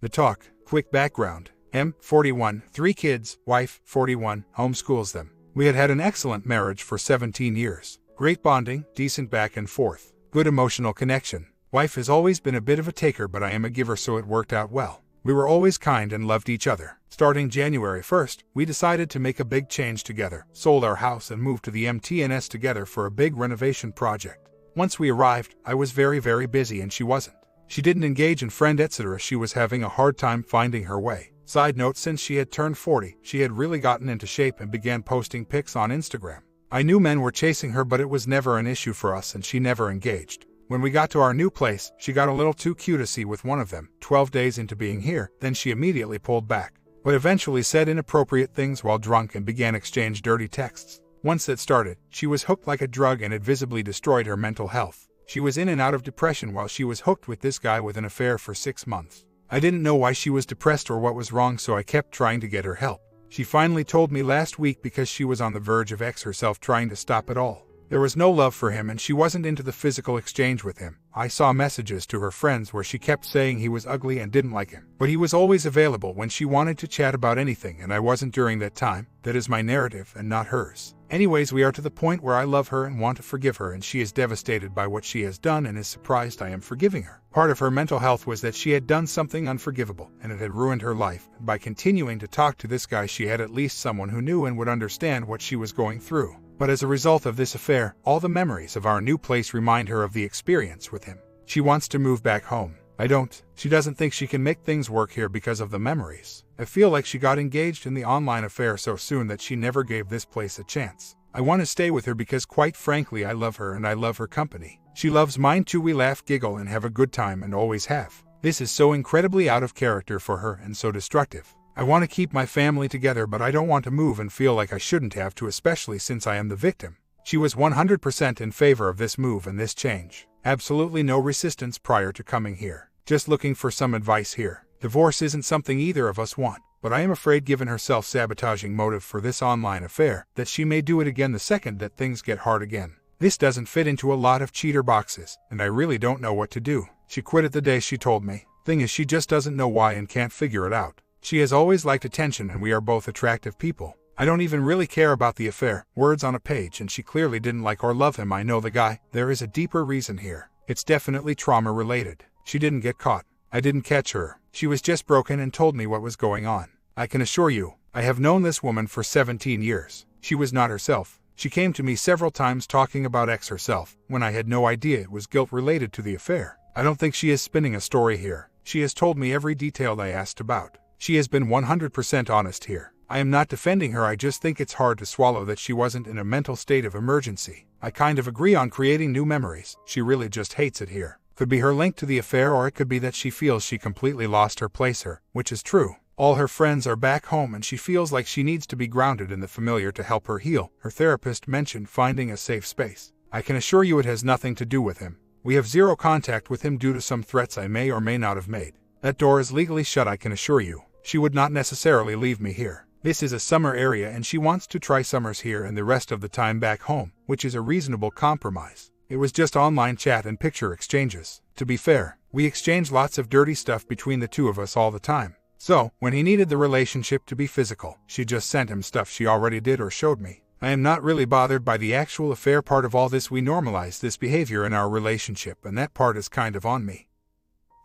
The talk. Quick background. M, 41, 3 kids, wife, 41, homeschools them. We had an excellent marriage for 17 years. Great bonding, decent back and forth, good emotional connection. Wife has always been a bit of a taker, but I am a giver, so it worked out well. We were always kind and loved each other. Starting January 1st, we decided to make a big change together, sold our house and moved to the MTNS together for a big renovation project. Once we arrived, I was very busy and she wasn't. She didn't engage in friend etc. She was having a hard time finding her way. Side note, since she had turned 40, she had really gotten into shape and began posting pics on Instagram. I knew men were chasing her, but it was never an issue for us and she never engaged. When we got to our new place, she got a little too cutesy with one of them. 12 days into being here, then she immediately pulled back, but eventually said inappropriate things while drunk and began exchange dirty texts. Once it started, she was hooked like a drug and it visibly destroyed her mental health. She was in and out of depression while she was hooked with this guy with an affair for 6 months. I didn't know why she was depressed or what was wrong, so I kept trying to get her help. She finally told me last week because she was on the verge of herself trying to stop it all. There was no love for him and she wasn't into the physical exchange with him. I saw messages to her friends where she kept saying he was ugly and didn't like him. But he was always available when she wanted to chat about anything, and I wasn't during that time. That is my narrative and not hers. Anyways, we are to the point where I love her and want to forgive her, and she is devastated by what she has done and is surprised I am forgiving her. Part of her mental health was that she had done something unforgivable and it had ruined her life. By continuing to talk to this guy, she had at least someone who knew and would understand what she was going through. But as a result of this affair, all the memories of our new place remind her of the experience with him. She wants to move back home. I don't. She doesn't think she can make things work here because of the memories. I feel like she got engaged in the online affair so soon that she never gave this place a chance. I want to stay with her because, quite frankly, I love her and I love her company. She loves mine too. We laugh, giggle, and have a good time, and always have. This is so incredibly out of character for her and so destructive. I want to keep my family together, but I don't want to move and feel like I shouldn't have to, especially since I am the victim. She was 100% in favor of this move and this change. Absolutely no resistance prior to coming here. Just looking for some advice here. Divorce isn't something either of us want, but I am afraid, given her self-sabotaging motive for this online affair, that she may do it again the second that things get hard again. This doesn't fit into a lot of cheater boxes, and I really don't know what to do. She quit it the day she told me. Thing is, she just doesn't know why and can't figure it out. She has always liked attention and we are both attractive people. I don't even really care about the affair, words on a page, and she clearly didn't like or love him. I know the guy. There is a deeper reason here. It's definitely trauma related. She didn't get caught. I didn't catch her. She was just broken and told me what was going on. I can assure you, I have known this woman for 17 years. She was not herself. She came to me several times talking about herself, when I had no idea it was guilt related to the affair. I don't think she is spinning a story here. She has told me every detail I asked about. She has been 100% honest here. I am not defending her, I just think it's hard to swallow that she wasn't in a mental state of emergency. I kind of agree on creating new memories. She really just hates it here. Could be her link to the affair, or it could be that she feels she completely lost her place here, which is true. All her friends are back home and she feels like she needs to be grounded in the familiar to help her heal. Her therapist mentioned finding a safe space. I can assure you it has nothing to do with him. We have zero contact with him due to some threats I may or may not have made. That door is legally shut, I can assure you. She would not necessarily leave me here. This is a summer area and she wants to try summers here and the rest of the time back home, which is a reasonable compromise. It was just online chat and picture exchanges. To be fair, we exchange lots of dirty stuff between the two of us all the time. So, when he needed the relationship to be physical, she just sent him stuff she already did or showed me. I am not really bothered by the actual affair part of all this. We normalized this behavior in our relationship and that part is kind of on me.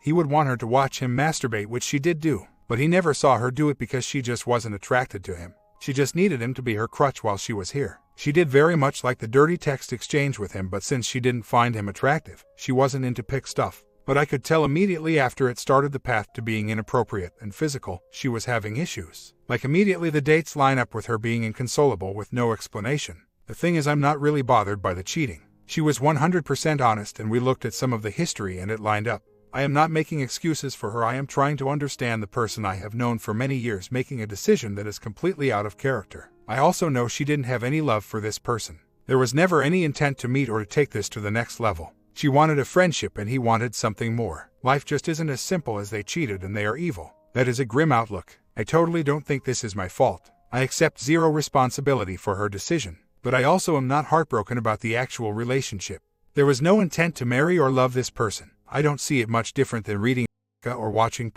He would want her to watch him masturbate, which she did do. But he never saw her do it because she just wasn't attracted to him. She just needed him to be her crutch while she was here. She did very much like the dirty text exchange with him, but since she didn't find him attractive, she wasn't into pic stuff. But I could tell immediately after it started the path to being inappropriate and physical, she was having issues. Like immediately the dates line up with her being inconsolable with no explanation. The thing is, I'm not really bothered by the cheating. She was 100% honest and we looked at some of the history and it lined up. I am not making excuses for her. I am trying to understand the person I have known for many years making a decision that is completely out of character. I also know she didn't have any love for this person. There was never any intent to meet or to take this to the next level. She wanted a friendship and he wanted something more. Life just isn't as simple as they cheated and they are evil. That is a grim outlook. I totally don't think this is my fault. I accept zero responsibility for her decision. But I also am not heartbroken about the actual relationship. There was no intent to marry or love this person. I don't see it much different than reading or watching.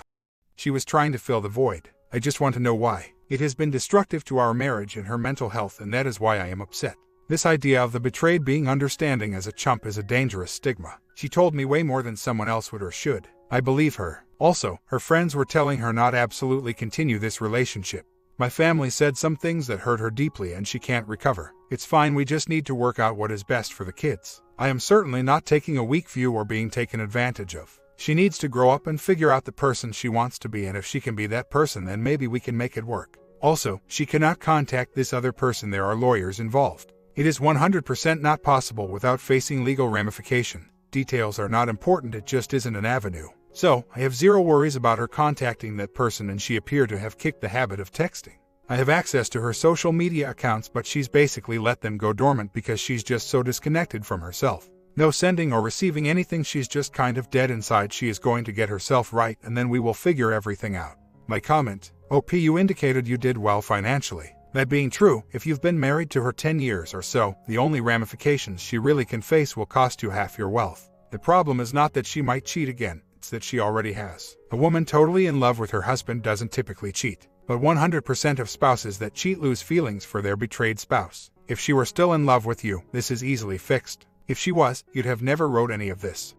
She was trying to fill the void. I just want to know why. It has been destructive to our marriage and her mental health, and that is why I am upset. This idea of the betrayed being understanding as a chump is a dangerous stigma. She told me way more than someone else would or should. I believe her. Also, her friends were telling her not absolutely continue this relationship. My family said some things that hurt her deeply and she can't recover. It's fine, we just need to work out what is best for the kids. I am certainly not taking a weak view or being taken advantage of. She needs to grow up and figure out the person she wants to be, and if she can be that person, then maybe we can make it work. Also, she cannot contact this other person. There are lawyers involved. It is 100% not possible without facing legal ramification. Details are not important, it just isn't an avenue. So, I have zero worries about her contacting that person, and she appeared to have kicked the habit of texting. I have access to her social media accounts, but she's basically let them go dormant because she's just so disconnected from herself. No sending or receiving anything, she's just kind of dead inside. She is going to get herself right, and then we will figure everything out. My comment: OP, you indicated you did well financially. That being true, if you've been married to her 10 years or so, the only ramifications she really can face will cost you half your wealth. The problem is not that she might cheat again, it's that she already has. A woman totally in love with her husband doesn't typically cheat, but 100% of spouses that cheat lose feelings for their betrayed spouse. If she were still in love with you, this is easily fixed. If she was, you'd have never wrote any of this.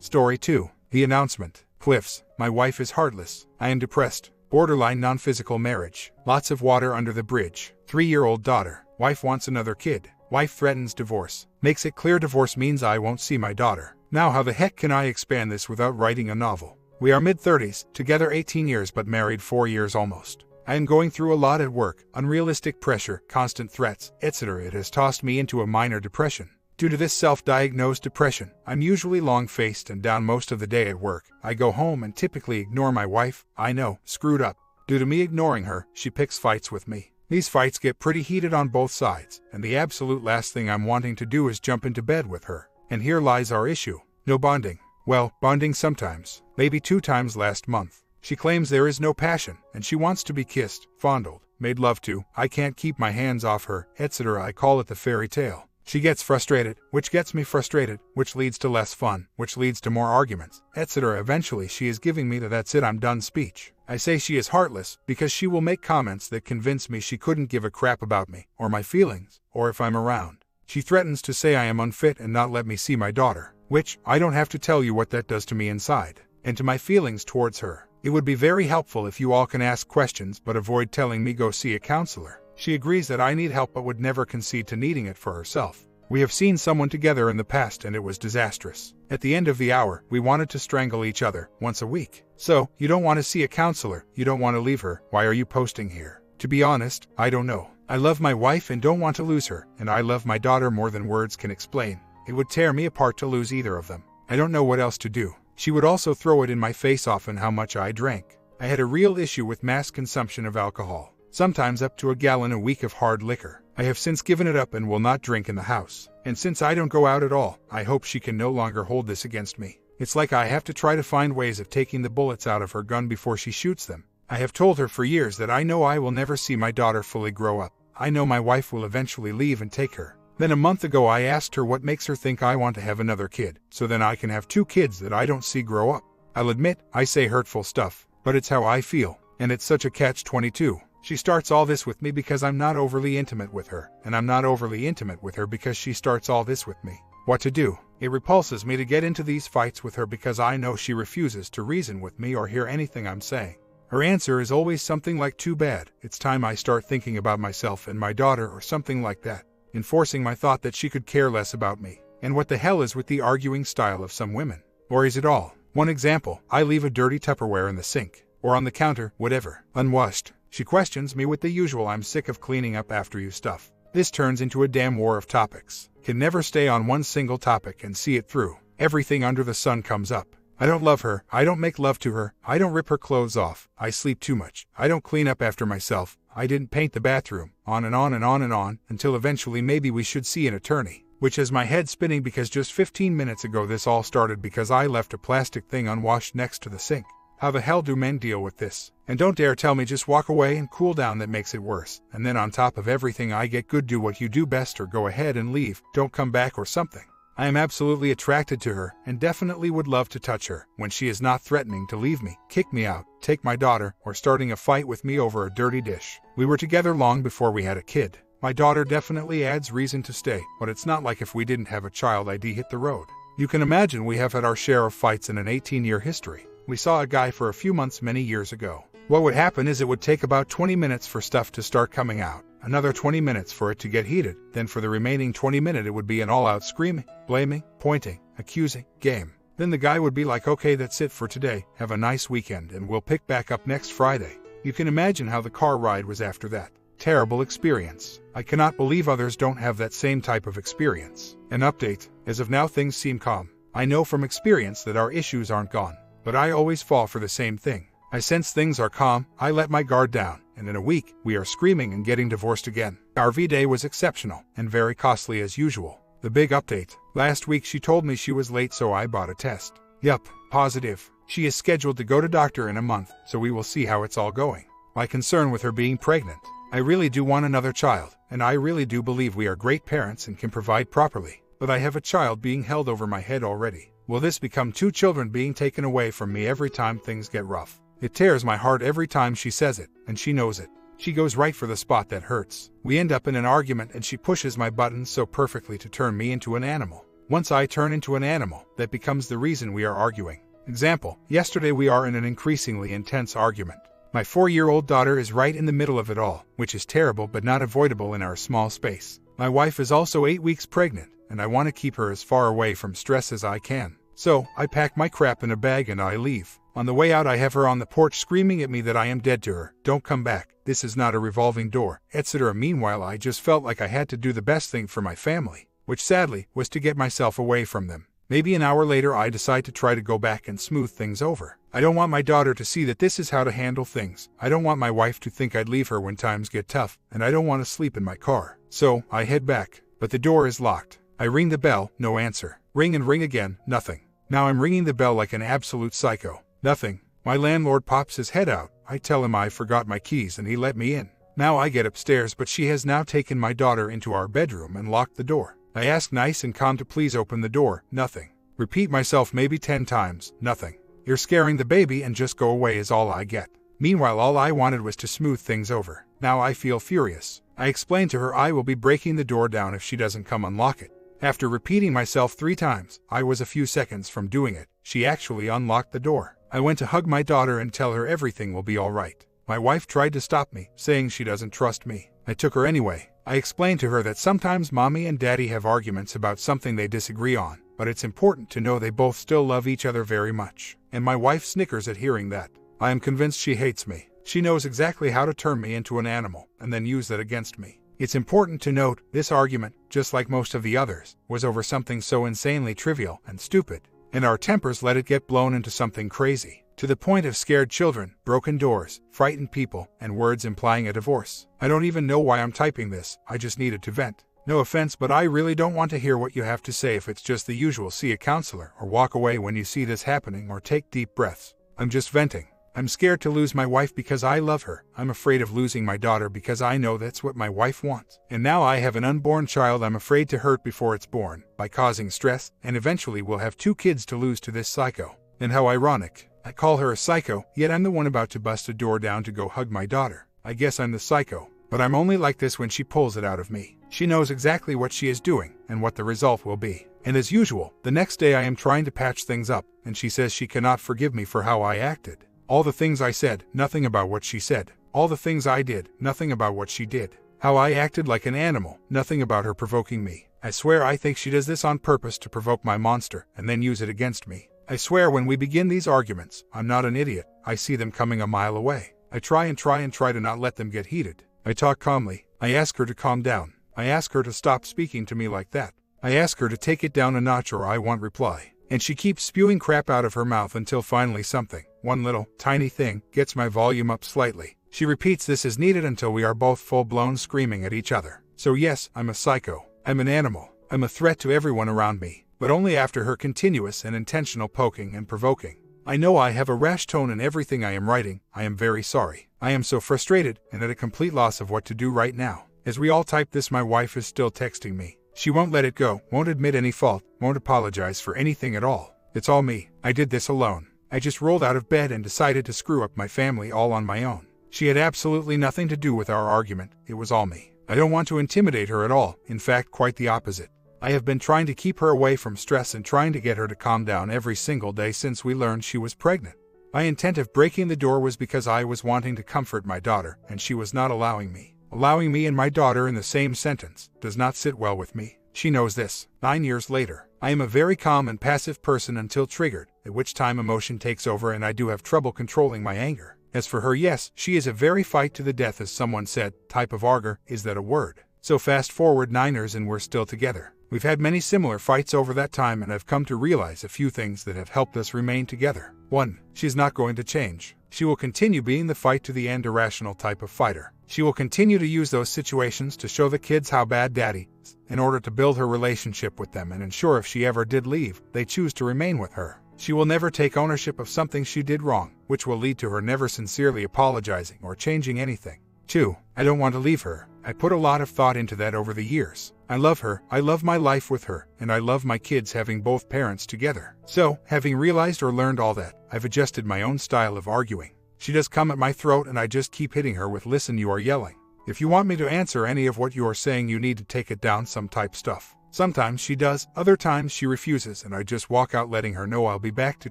Story 2. The announcement. Cliffs. My wife is heartless. I am depressed. Borderline non-physical marriage. Lots of water under the bridge. 3-year-old daughter. Wife wants another kid. Wife threatens divorce. Makes it clear divorce means I won't see my daughter. Now how the heck can I expand this without writing a novel? We are mid-30s, together 18 years but married 4 years almost. I am going through a lot at work, unrealistic pressure, constant threats, etc. It has tossed me into a minor depression. Due to this self-diagnosed depression, I'm usually long-faced and down most of the day at work. I go home and typically ignore my wife. I know, screwed up. Due to me ignoring her, she picks fights with me. These fights get pretty heated on both sides, and the absolute last thing I'm wanting to do is jump into bed with her. And here lies our issue. No bonding. Well, bonding sometimes. Maybe 2 times last month. She claims there is no passion, and she wants to be kissed, fondled, made love to. I can't keep my hands off her, etc. I call it the fairy tale. She gets frustrated, which gets me frustrated, which leads to less fun, which leads to more arguments, etc. Eventually she is giving me the "that's it, I'm done" speech. I say she is heartless because she will make comments that convince me she couldn't give a crap about me, or my feelings, or if I'm around. She threatens to say I am unfit and not let me see my daughter, which, I don't have to tell you what that does to me inside, and to my feelings towards her. It would be very helpful if you all can ask questions but avoid telling me go see a counselor. She agrees that I need help but would never concede to needing it for herself. We have seen someone together in the past and it was disastrous. At the end of the hour, we wanted to strangle each other once a week. So, you don't want to see a counselor, you don't want to leave her, why are you posting here? To be honest, I don't know. I love my wife and don't want to lose her, and I love my daughter more than words can explain. It would tear me apart to lose either of them. I don't know what else to do. She would also throw it in my face often how much I drank. I had a real issue with mass consumption of alcohol. Sometimes up to a gallon a week of hard liquor. I have since given it up and will not drink in the house. And since I don't go out at all, I hope she can no longer hold this against me. It's like I have to try to find ways of taking the bullets out of her gun before she shoots them. I have told her for years that I know I will never see my daughter fully grow up. I know my wife will eventually leave and take her. Then a month ago I asked her what makes her think I want to have another kid, so then I can have 2 kids that I don't see grow up. I'll admit, I say hurtful stuff, but it's how I feel, and it's such a catch-22. She starts all this with me because I'm not overly intimate with her, and I'm not overly intimate with her because she starts all this with me. What to do? It repulses me to get into these fights with her because I know she refuses to reason with me or hear anything I'm saying. Her answer is always something like, "Too bad, it's time I start thinking about myself and my daughter," or something like that, enforcing my thought that she could care less about me. And what the hell is with the arguing style of some women? Or is it all? One example, I leave a dirty Tupperware in the sink, or on the counter, whatever, unwashed. She questions me with the usual "I'm sick of cleaning up after you" stuff. This turns into a damn war of topics. Can never stay on one single topic and see it through. Everything under the sun comes up. I don't love her, I don't make love to her, I don't rip her clothes off, I sleep too much, I don't clean up after myself, I didn't paint the bathroom, on and on and on and on, until eventually maybe we should see an attorney. Which has my head spinning because just 15 minutes ago this all started because I left a plastic thing unwashed next to the sink. How the hell do men deal with this? And don't dare tell me just walk away and cool down, that makes it worse. And then on top of everything I get good "do what you do best" or "go ahead and leave, don't come back" or something. I am absolutely attracted to her and definitely would love to touch her when she is not threatening to leave me, kick me out, take my daughter, or starting a fight with me over a dirty dish. We were together long before we had a kid. My daughter definitely adds reason to stay, but it's not like if we didn't have a child I'd hit the road. You can imagine we have had our share of fights in an 18-year history. We saw a guy for a few months many years ago. What would happen is it would take about 20 minutes for stuff to start coming out, another 20 minutes for it to get heated, then for the remaining 20 minutes it would be an all-out screaming, blaming, pointing, accusing game. Then the guy would be like, okay, that's it for today, have a nice weekend and we'll pick back up next Friday. You can imagine how the car ride was after that. Terrible experience. I cannot believe others don't have that same type of experience. An update, as of now things seem calm. I know from experience that our issues aren't gone, but I always fall for the same thing. I sense things are calm, I let my guard down, and in a week, we are screaming and getting divorced again. Our V-Day was exceptional, and very costly as usual. The big update. Last week she told me she was late so I bought a test. Yup, positive. She is scheduled to go to doctor in a month, so we will see how it's all going. My concern with her being pregnant. I really do want another child, and I really do believe we are great parents and can provide properly. But I have a child being held over my head already. Will this become 2 children being taken away from me every time things get rough? It tears my heart every time she says it, and she knows it. She goes right for the spot that hurts. We end up in an argument and she pushes my buttons so perfectly to turn me into an animal. Once I turn into an animal, that becomes the reason we are arguing. Example, yesterday we are in an increasingly intense argument. My 4-year-old daughter is right in the middle of it all, which is terrible but not avoidable in our small space. My wife is also 8 weeks pregnant, and I want to keep her as far away from stress as I can. So, I pack my crap in a bag and I leave. On the way out I have her on the porch screaming at me that I am dead to her. Don't come back, this is not a revolving door, etc. Meanwhile I just felt like I had to do the best thing for my family, which sadly was to get myself away from them. Maybe an hour later I decide to try to go back and smooth things over. I don't want my daughter to see that this is how to handle things. I don't want my wife to think I'd leave her when times get tough, and I don't want to sleep in my car. So, I head back, but the door is locked. I ring the bell, no answer. Ring and ring again, nothing. Now I'm ringing the bell like an absolute psycho. Nothing. My landlord pops his head out. I tell him I forgot my keys and he let me in. Now I get upstairs but she has now taken my daughter into our bedroom and locked the door. I ask nice and calm to please open the door. Nothing. Repeat myself maybe 10 times. Nothing. You're scaring the baby and just go away is all I get. Meanwhile all I wanted was to smooth things over. Now I feel furious. I explain to her I will be breaking the door down if she doesn't come unlock it. After repeating myself 3 times, I was a few seconds from doing it. She actually unlocked the door. I went to hug my daughter and tell her everything will be all right. My wife tried to stop me, saying she doesn't trust me. I took her anyway. I explained to her that sometimes mommy and daddy have arguments about something they disagree on, but it's important to know they both still love each other very much. And my wife snickers at hearing that. I am convinced she hates me. She knows exactly how to turn me into an animal, and then use that against me. It's important to note, this argument, just like most of the others, was over something so insanely trivial and stupid. And our tempers let it get blown into something crazy, to the point of scared children, broken doors, frightened people, and words implying a divorce. I don't even know why I'm typing this, I just needed to vent. No offense, but I really don't want to hear what you have to say if it's just the usual see a counselor or walk away when you see this happening or take deep breaths. I'm just venting. I'm scared to lose my wife because I love her. I'm afraid of losing my daughter because I know that's what my wife wants. And now I have an unborn child I'm afraid to hurt before it's born, by causing stress, and eventually we'll have 2 kids to lose to this psycho. And how ironic. I call her a psycho, yet I'm the one about to bust a door down to go hug my daughter. I guess I'm the psycho, but I'm only like this when she pulls it out of me. She knows exactly what she is doing, and what the result will be. And as usual, the next day I am trying to patch things up, and she says she cannot forgive me for how I acted. All the things I said, nothing about what she said. All the things I did, nothing about what she did. How I acted like an animal, nothing about her provoking me. I swear I think she does this on purpose to provoke my monster, and then use it against me. I swear when we begin these arguments, I'm not an idiot. I see them coming a mile away. I try to not let them get heated. I talk calmly. I ask her to calm down. I ask her to stop speaking to me like that. I ask her to take it down a notch or I won't reply. And she keeps spewing crap out of her mouth until finally something, one little, tiny thing, gets my volume up slightly. She repeats this as needed until we are both full-blown screaming at each other. So yes, I'm a psycho. I'm an animal. I'm a threat to everyone around me, but only after her continuous and intentional poking and provoking. I know I have a rash tone in everything I am writing. I am very sorry. I am so frustrated and at a complete loss of what to do right now. As we all type this, my wife is still texting me. She won't let it go, won't admit any fault, won't apologize for anything at all. It's all me. I did this alone. I just rolled out of bed and decided to screw up my family all on my own. She had absolutely nothing to do with our argument. It was all me. I don't want to intimidate her at all. In fact, quite the opposite. I have been trying to keep her away from stress and trying to get her to calm down every single day since we learned she was pregnant. My intent of breaking the door was because I was wanting to comfort my daughter, and she was not allowing me. Allowing me and my daughter in the same sentence does not sit well with me. She knows this. 9 years later, I am a very calm and passive person until triggered, at which time emotion takes over and I do have trouble controlling my anger. As for her, yes, she is a very fight to the death, as someone said, type of arger. Is that a word? So fast forward 9 years and we're still together. We've had many similar fights over that time, and I've come to realize a few things that have helped us remain together. 1. She's not going to change. She will continue being the fight to the end irrational type of fighter. She will continue to use those situations to show the kids how bad daddy is, in order to build her relationship with them and ensure if she ever did leave, they choose to remain with her. She will never take ownership of something she did wrong, which will lead to her never sincerely apologizing or changing anything. 2. I don't want to leave her. I put a lot of thought into that over the years. I love her, I love my life with her, and I love my kids having both parents together. So, having realized or learned all that, I've adjusted my own style of arguing. She does come at my throat and I just keep hitting her with "listen, you are yelling. If you want me to answer any of what you are saying, you need to take it down some type stuff." Sometimes she does, other times she refuses, and I just walk out letting her know I'll be back to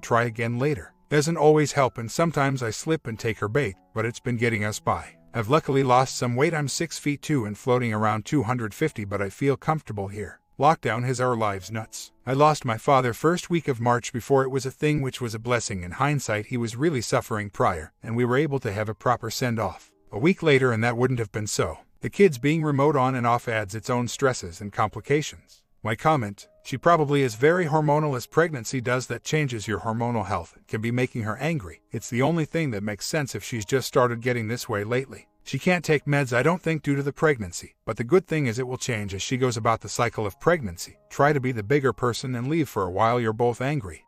try again later. Doesn't always help, and sometimes I slip and take her bait, but it's been getting us by. I've luckily lost some weight. I'm 6'2" and floating around 250, but I feel comfortable here. Lockdown has our lives nuts. I lost my father first week of March before it was a thing, which was a blessing. In hindsight, he was really suffering prior, and we were able to have a proper send-off. A week later and that wouldn't have been so. The kids being remote on and off adds its own stresses and complications. My comment, she probably is very hormonal, as pregnancy does. That changes your hormonal health. It can be making her angry. It's the only thing that makes sense if she's just started getting this way lately. She can't take meds, I don't think, due to the pregnancy, but the good thing is it will change as she goes about the cycle of pregnancy. Try to be the bigger person and leave for a while. You're both angry.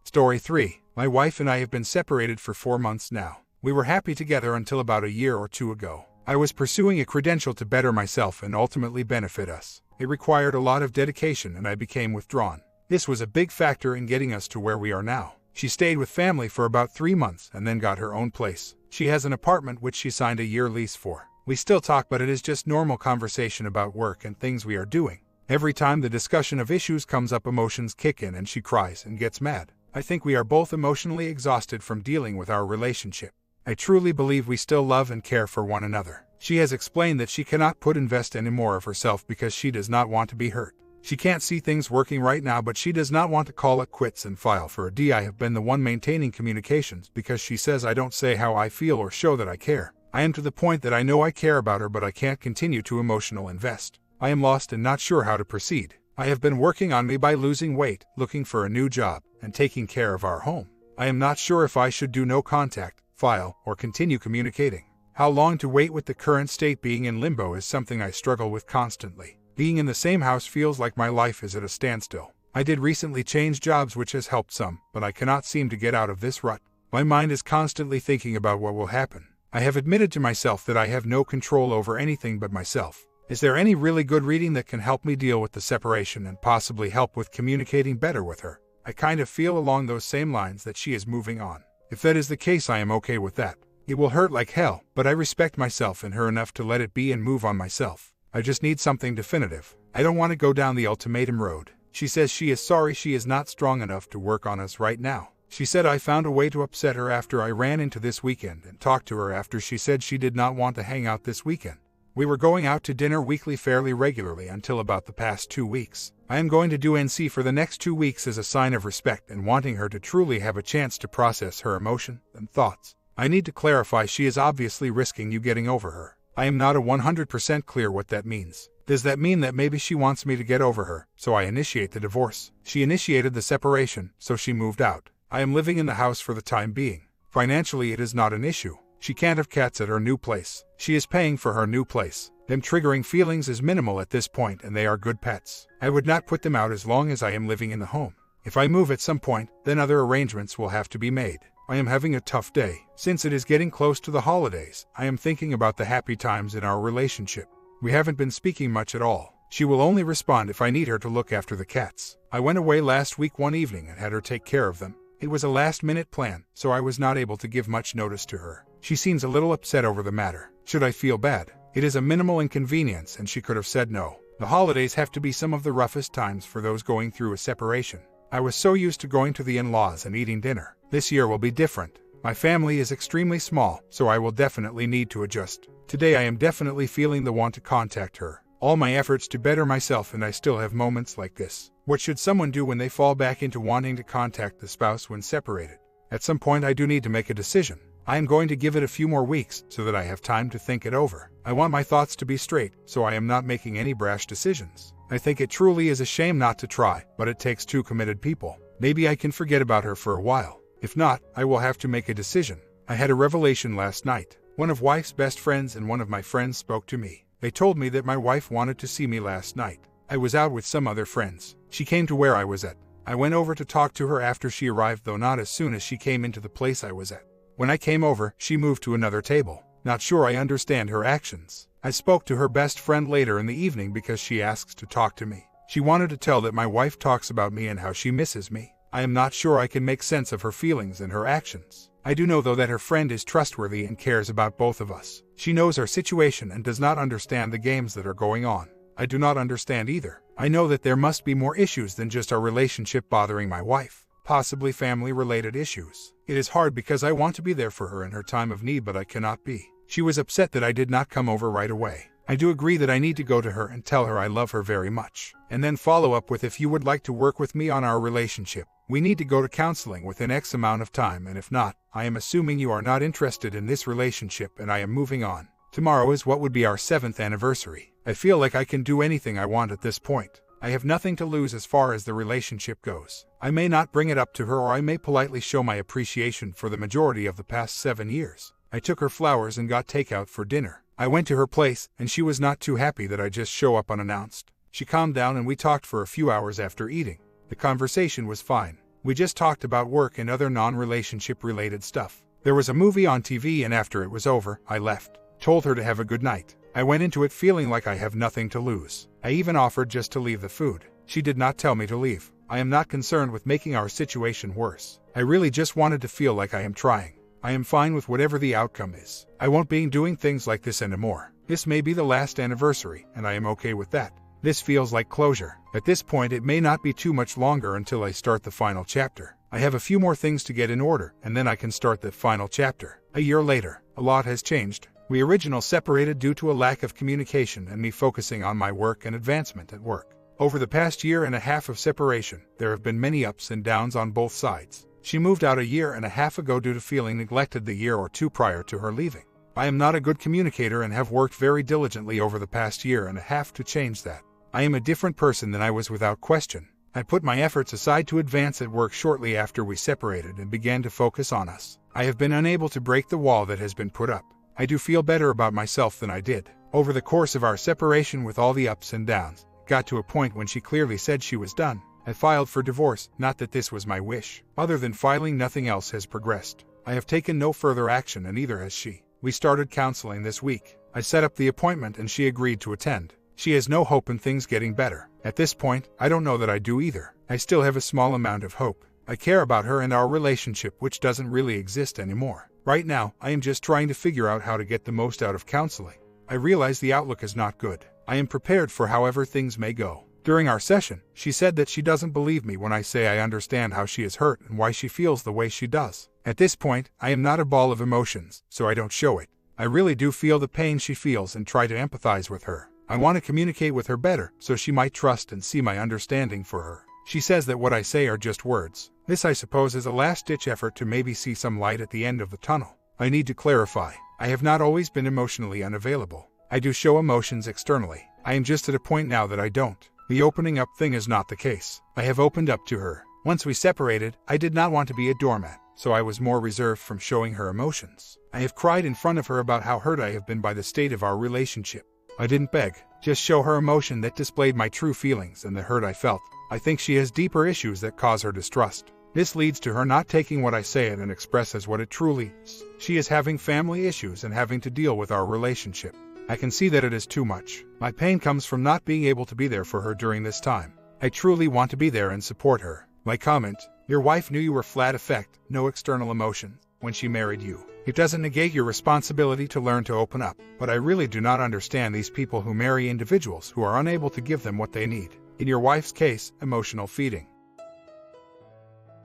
Story 3. My wife and I have been separated for 4 months now. We were happy together until about a year or two ago. I was pursuing a credential to better myself and ultimately benefit us. It required a lot of dedication and I became withdrawn. This was a big factor in getting us to where we are now. She stayed with family for about 3 months and then got her own place. She has an apartment which she signed a year lease for. We still talk, but it is just normal conversation about work and things we are doing. Every time the discussion of issues comes up, emotions kick in and she cries and gets mad. I think we are both emotionally exhausted from dealing with our relationship. I truly believe we still love and care for one another. She has explained that she cannot invest any more of herself because she does not want to be hurt. She can't see things working right now, but she does not want to call it quits and file for a D. I have been the one maintaining communications because she says I don't say how I feel or show that I care. I am to the point that I know I care about her, but I can't continue to emotional invest. I am lost and not sure how to proceed. I have been working on me by losing weight, looking for a new job, and taking care of our home. I am not sure if I should do no contact, file, or continue communicating. How long to wait with the current state being in limbo is something I struggle with constantly. Being in the same house feels like my life is at a standstill. I did recently change jobs, which has helped some, but I cannot seem to get out of this rut. My mind is constantly thinking about what will happen. I have admitted to myself that I have no control over anything but myself. Is there any really good reading that can help me deal with the separation and possibly help with communicating better with her? I kind of feel along those same lines that she is moving on. If that is the case, I am okay with that. It will hurt like hell, but I respect myself and her enough to let it be and move on myself. I just need something definitive. I don't want to go down the ultimatum road. She says she is sorry she is not strong enough to work on us right now. She said I found a way to upset her after I ran into this weekend and talked to her after she said she did not want to hang out this weekend. We were going out to dinner weekly fairly regularly until about the past 2 weeks. I am going to do NC for the next 2 weeks as a sign of respect and wanting her to truly have a chance to process her emotion and thoughts. I need to clarify, she is obviously risking you getting over her. I am not 100% clear what that means. Does that mean that maybe she wants me to get over her, so I initiate the divorce? She initiated the separation, so she moved out. I am living in the house for the time being. Financially, it is not an issue. She can't have cats at her new place. She is paying for her new place. Them triggering feelings is minimal at this point, and they are good pets. I would not put them out as long as I am living in the home. If I move at some point, then other arrangements will have to be made. I am having a tough day. Since it is getting close to the holidays, I am thinking about the happy times in our relationship. We haven't been speaking much at all. She will only respond if I need her to look after the cats. I went away last week one evening and had her take care of them. It was a last-minute plan, so I was not able to give much notice to her. She seems a little upset over the matter. Should I feel bad? It is a minimal inconvenience and she could have said no. The holidays have to be some of the roughest times for those going through a separation. I was so used to going to the in-laws and eating dinner. This year will be different. My family is extremely small, so I will definitely need to adjust. Today I am definitely feeling the want to contact her. All my efforts to better myself and I still have moments like this. What should someone do when they fall back into wanting to contact the spouse when separated? At some point I do need to make a decision. I am going to give it a few more weeks so that I have time to think it over. I want my thoughts to be straight, so I am not making any brash decisions. I think it truly is a shame not to try, but it takes two committed people. Maybe I can forget about her for a while. If not, I will have to make a decision. I had a revelation last night. One of wife's best friends and one of my friends spoke to me. They told me that my wife wanted to see me last night. I was out with some other friends. She came to where I was at. I went over to talk to her after she arrived, though not as soon as she came into the place I was at. When I came over, she moved to another table. Not sure I understand her actions. I spoke to her best friend later in the evening because she asked to talk to me. She wanted to tell that my wife talks about me and how she misses me. I am not sure I can make sense of her feelings and her actions. I do know though that her friend is trustworthy and cares about both of us. She knows our situation and does not understand the games that are going on. I do not understand either. I know that there must be more issues than just our relationship bothering my wife. Possibly family-related issues. It is hard because I want to be there for her in her time of need, but I cannot be. She was upset that I did not come over right away. I do agree that I need to go to her and tell her I love her very much. And then follow up with, if you would like to work with me on our relationship, we need to go to counseling within X amount of time, and if not, I am assuming you are not interested in this relationship and I am moving on. Tomorrow is what would be our 7th anniversary. I feel like I can do anything I want at this point. I have nothing to lose as far as the relationship goes. I may not bring it up to her, or I may politely show my appreciation for the majority of the past 7 years. I took her flowers and got takeout for dinner. I went to her place, and she was not too happy that I just show up unannounced. She calmed down and we talked for a few hours after eating. The conversation was fine. We just talked about work and other non-relationship related stuff. There was a movie on TV and after it was over, I left. Told her to have a good night. I went into it feeling like I have nothing to lose. I even offered just to leave the food. She did not tell me to leave. I am not concerned with making our situation worse. I really just wanted to feel like I am trying. I am fine with whatever the outcome is. I won't be doing things like this anymore. This may be the last anniversary, and I am okay with that. This feels like closure. At this point, it may not be too much longer until I start the final chapter. I have a few more things to get in order, and then I can start the final chapter. A year later, a lot has changed. We originally separated due to a lack of communication and me focusing on my work and advancement at work. Over the past year and a half of separation, there have been many ups and downs on both sides. She moved out a year and a half ago due to feeling neglected the year or two prior to her leaving. I am not a good communicator and have worked very diligently over the past year and a half to change that. I am a different person than I was without question. I put my efforts aside to advance at work shortly after we separated and began to focus on us. I have been unable to break the wall that has been put up. I do feel better about myself than I did. Over the course of our separation, with all the ups and downs, it got to a point when she clearly said she was done. I filed for divorce, not that this was my wish. Other than filing, nothing else has progressed. I have taken no further action and neither has she. We started counseling this week. I set up the appointment and she agreed to attend. She has no hope in things getting better. At this point, I don't know that I do either. I still have a small amount of hope. I care about her and our relationship, which doesn't really exist anymore. Right now, I am just trying to figure out how to get the most out of counseling. I realize the outlook is not good. I am prepared for however things may go. During our session, she said that she doesn't believe me when I say I understand how she is hurt and why she feels the way she does. At this point, I am not a ball of emotions, so I don't show it. I really do feel the pain she feels and try to empathize with her. I want to communicate with her better, so she might trust and see my understanding for her. She says that what I say are just words. This, I suppose, is a last-ditch effort to maybe see some light at the end of the tunnel. I need to clarify. I have not always been emotionally unavailable. I do show emotions externally. I am just at a point now that I don't. The opening up thing is not the case. I have opened up to her. Once we separated, I did not want to be a doormat, so I was more reserved from showing her emotions. I have cried in front of her about how hurt I have been by the state of our relationship. I didn't beg, just show her emotion that displayed my true feelings and the hurt I felt. I think she has deeper issues that cause her distrust. This leads to her not taking what I say and express as what it truly is. She is having family issues and having to deal with our relationship. I can see that it is too much. My pain comes from not being able to be there for her during this time. I truly want to be there and support her. My comment: your wife knew you were flat affect, no external emotion, when she married you. It doesn't negate your responsibility to learn to open up, but I really do not understand these people who marry individuals who are unable to give them what they need. In your wife's case, emotional feeding.